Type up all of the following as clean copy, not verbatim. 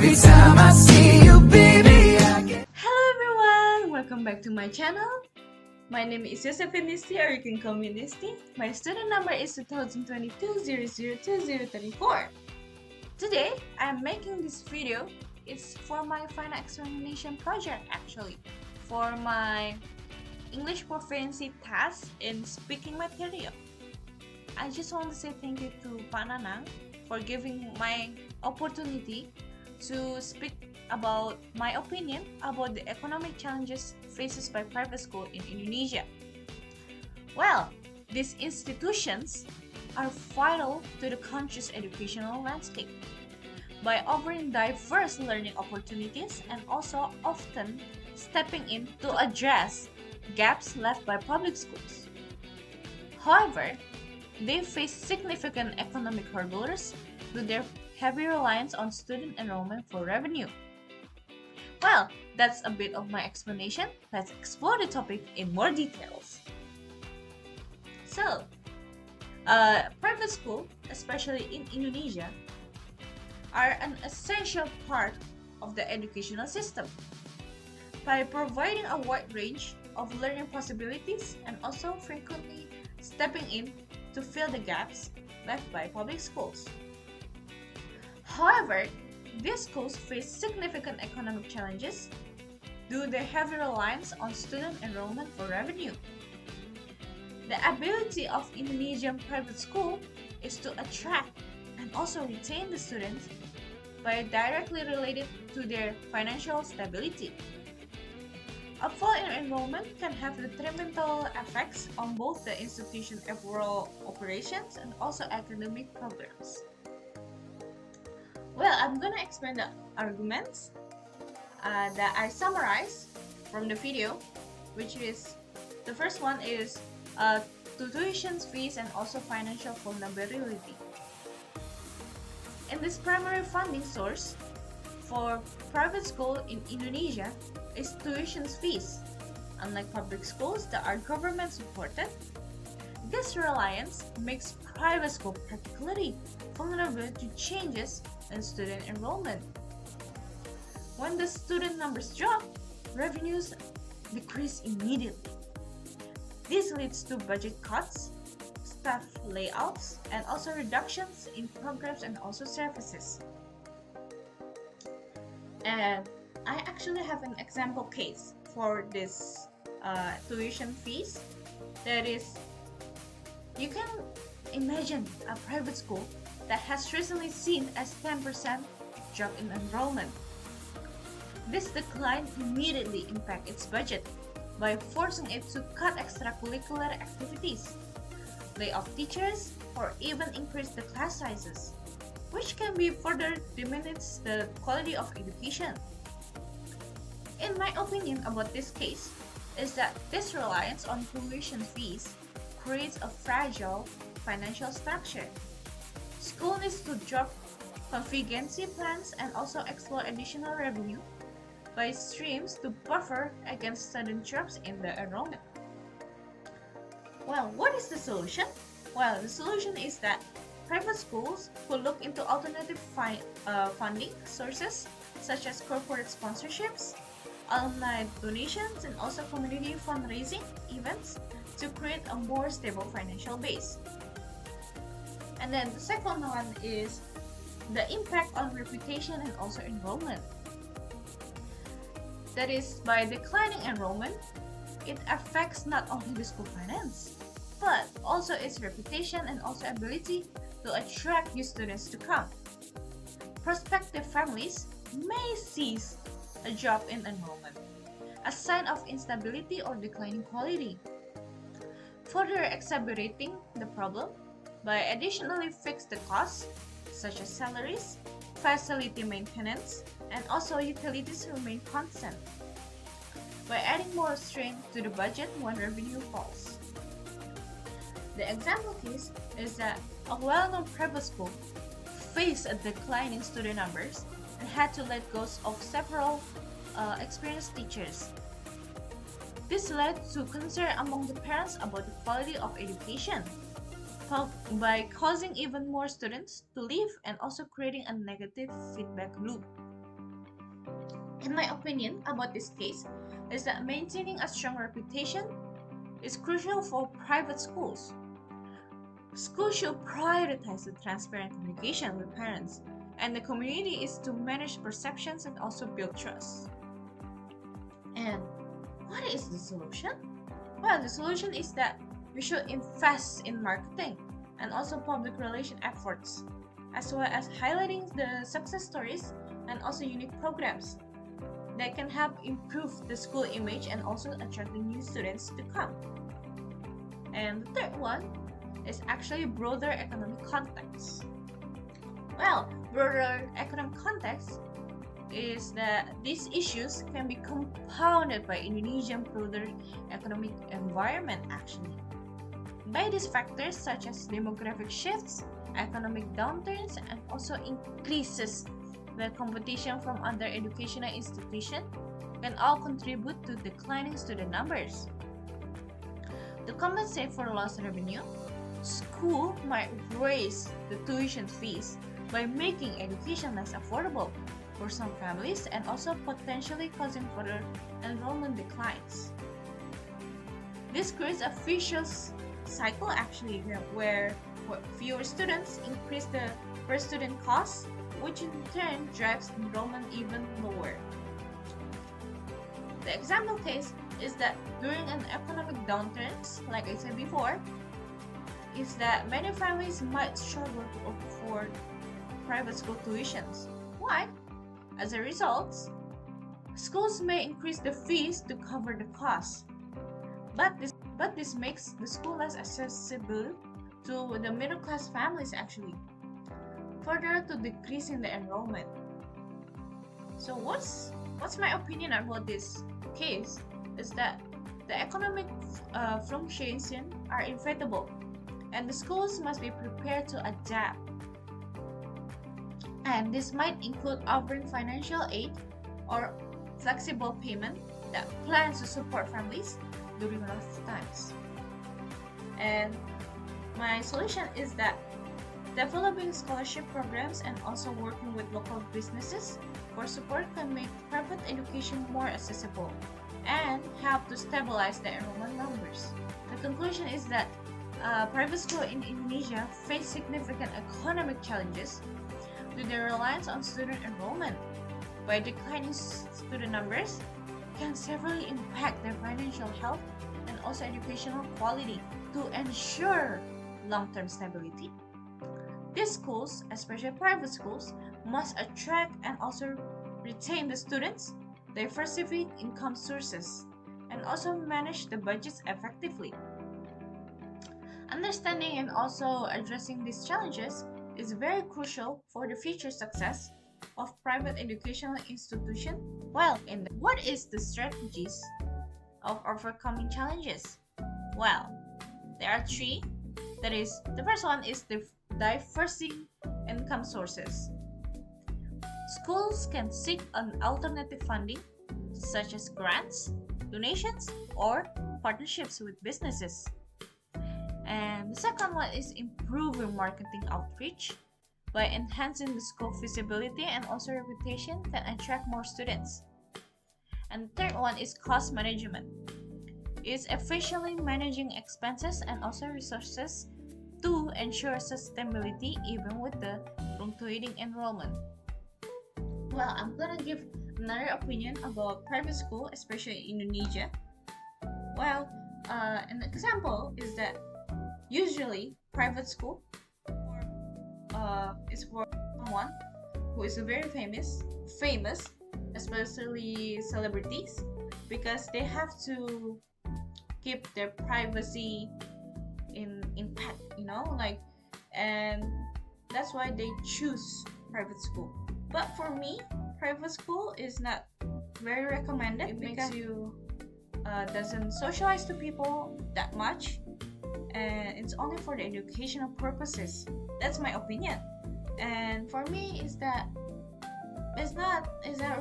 Every time I see you, baby, I get... Hello everyone! Welcome back to my channel. My name is Yosephin Nisti, or you can call me Nisti. My student number is 2022-002034. Today, I'm making this video. It's for my final examination project actually. For my English proficiency test in speaking material. I just want to say thank you to Pak Nanang for giving my opportunity to speak about my opinion about the economic challenges faced by private school in Indonesia. Well, these institutions are vital to the country's educational landscape by offering diverse learning opportunities and also often stepping in to address gaps left by public schools. However, they face significant economic hurdles due to their heavy reliance on student enrollment for revenue. Well, that's a bit of my explanation. Let's explore the topic in more details. So, private school, especially in Indonesia, are an essential part of the educational system by providing a wide range of learning possibilities and also frequently stepping in to fill the gaps left by public schools. However, these schools face significant economic challenges due to their heavy reliance on student enrollment for revenue. The ability of Indonesian private school is to attract and also retain the students by directly related to their financial stability. A fall in enrollment can have detrimental effects on both the institution's overall operations and also academic programs. Well, I'm gonna explain the arguments that I summarized from the video, which is the first one is tuition fees and also financial vulnerability. In this primary funding source for private school in Indonesia is tuition fees. Unlike public schools that are government supported, this reliance makes private school particularly vulnerable to changes in student enrollment. When the student numbers drop, revenues decrease immediately. This leads to budget cuts, staff layoffs, and also reductions in programs and also services. And I actually have an example case for this tuition fees. That is, you can imagine a private school that has recently seen a 10% drop in enrollment. This decline immediately impacts its budget by forcing it to cut extracurricular activities, lay off teachers, or even increase the class sizes, which can be further diminish the quality of education. In my opinion about this case is that this reliance on tuition fees creates a fragile financial structure. School needs to drop contingency plans and also explore additional revenue by streams to buffer against sudden drops in the enrollment. Well, what is the solution? Well, the solution is that private schools will look into alternative funding sources such as corporate sponsorships, alumni donations, and also community fundraising events to create a more stable financial base. And then the second one is the impact on reputation and also enrollment. That is, by declining enrollment, it affects not only the school finance, but also its reputation and also ability to attract new students to come. Prospective families may see a drop in enrollment, a sign of instability or declining quality, further exacerbating the problem by additionally fix the costs such as salaries, facility maintenance, and also utilities remain constant, by adding more strain to the budget when revenue falls. The example case is that a well-known private school faced a decline in student numbers and had to let go of several experienced teachers. This led to concern among the parents about the quality of education, by causing even more students to leave and also creating a negative feedback loop. In my opinion about this case is that maintaining a strong reputation is crucial for private schools. Schools should prioritize the transparent communication with parents and the community is to manage perceptions and also build trust. And what is the solution? Well, the solution is that we should invest in marketing and also public relation efforts, as well as highlighting the success stories and also unique programs that can help improve the school image and also attracting new students to come. And the third one is actually broader economic context. Well, broader economic context is that these issues can be compounded by Indonesian broader economic environment actually. By these factors such as demographic shifts, economic downturns, and also increases the competition from other educational institutions can all contribute to declining student numbers. To compensate for lost revenue, school might raise the tuition fees by making education less affordable for some families and also potentially causing further enrollment declines. This creates a vicious cycle actually where fewer students increase the per student costs, which in turn drives enrollment even lower. The example case is that during an economic downturn, like I said before, is that many families might struggle to afford private school tuitions. Why? As a result, schools may increase the fees to cover the costs, but this makes the school less accessible to the middle class families actually, further to decreasing the enrollment. So what's my opinion about this case is that the economic fluctuations are inevitable and the schools must be prepared to adapt. And this might include offering financial aid or flexible payment that plans to support families during rough times. And my solution is that developing scholarship programs and also working with local businesses for support can make private education more accessible and help to stabilize the enrollment numbers. The conclusion is that private schools in Indonesia face significant economic challenges due to their reliance on student enrollment. By declining student numbers can severely impact their financial health and also educational quality. To ensure long-term stability, these schools, especially private schools, must attract and also retain the students, diversify income sources, and also manage the budgets effectively. Understanding and also addressing these challenges is very crucial for the future success of private educational institutions. Well, what is the strategies of overcoming challenges? Well, there are three. That is, the first one is the diversifying income sources. Schools can seek an alternative funding, such as grants, donations, or partnerships with businesses. And the second one is improving marketing outreach by enhancing the school visibility and also reputation can attract more students. And the third one is cost management. It's efficiently managing expenses and also resources to ensure sustainability even with the fluctuating enrollment. Well, I'm gonna give another opinion about private school, especially in Indonesia. Well, an example is that usually private school is for someone who is very famous, especially celebrities, because they have to keep their privacy intact, and that's why they choose private school. But for me, private school is not very recommended. It makes you doesn't socialize to people that much, and it's only for the educational purposes. That's my opinion. And for me, is that it's not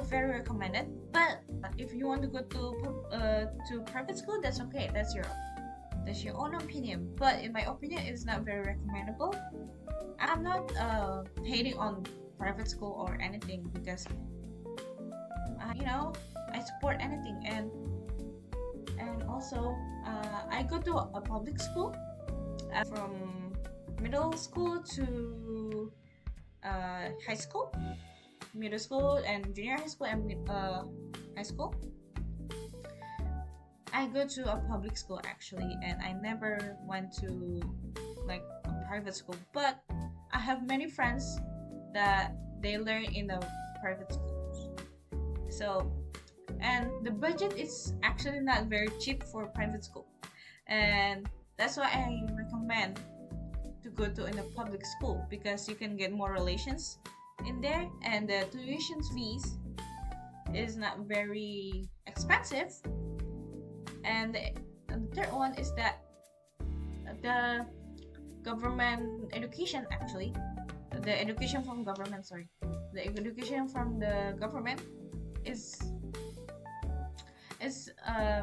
very recommended. But if you want to go to private school, that's okay. That's your own opinion. But in my opinion, it's not very recommendable. I'm not hating on private school or anything because I support anything. And also, I go to a public school from middle school to high school, middle school and junior high school, and high school. I go to a public school actually, and I never went to like a private school. But I have many friends that they learn in the private schools. So, and the budget is actually not very cheap for private school, and that's why I recommend to go to in a public school, because you can get more relations in there, and the tuition fees is not very expensive. And the third one is that the government education, actually the education from government, sorry, the education from the government is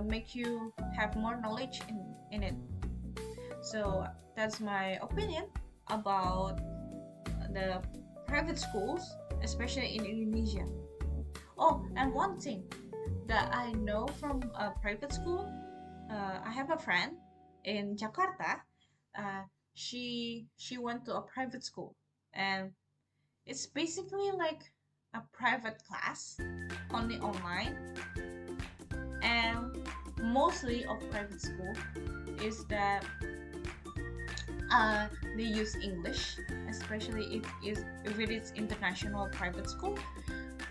make you have more knowledge in it. So that's my opinion about the private schools, especially in Indonesia. Oh, and one thing that I know from a private school, I have a friend in Jakarta. She went to a private school, and it's basically like a private class, only online. And mostly of private school is that they use English, especially if it is international private school.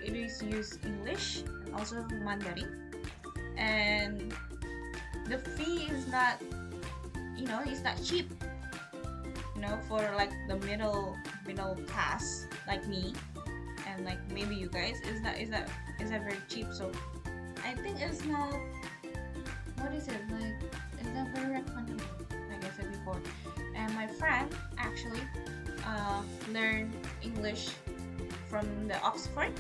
It is use English and also Mandarin, and the fee is not, it's not cheap. For like the middle class like me, and like maybe you guys, is that very cheap. So I think it's not, what is it like, it's not very recommendable, like I said before. And my friend actually learned English from the Oxford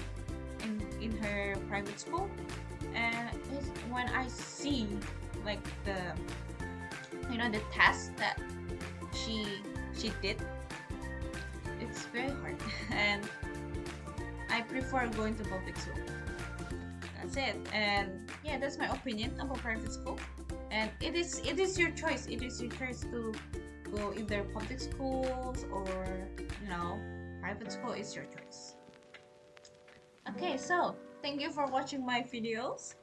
in her private school, and when I see like the test that she did, it's very hard. And I prefer going to public school. That's it. And yeah, that's my opinion about private school. And it is your choice. It is your choice to go either public schools or private school. Is your choice. Okay, so thank you for watching my videos.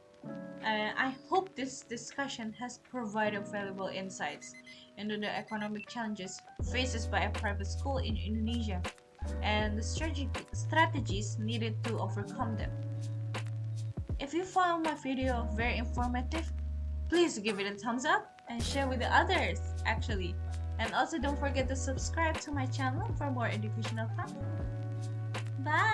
I hope this discussion has provided valuable insights into the economic challenges faced by a private school in Indonesia and the strategies needed to overcome them. If you found my video very informative, please give it a thumbs up and share with the others, actually. And also don't forget to subscribe to my channel for more educational content. Bye!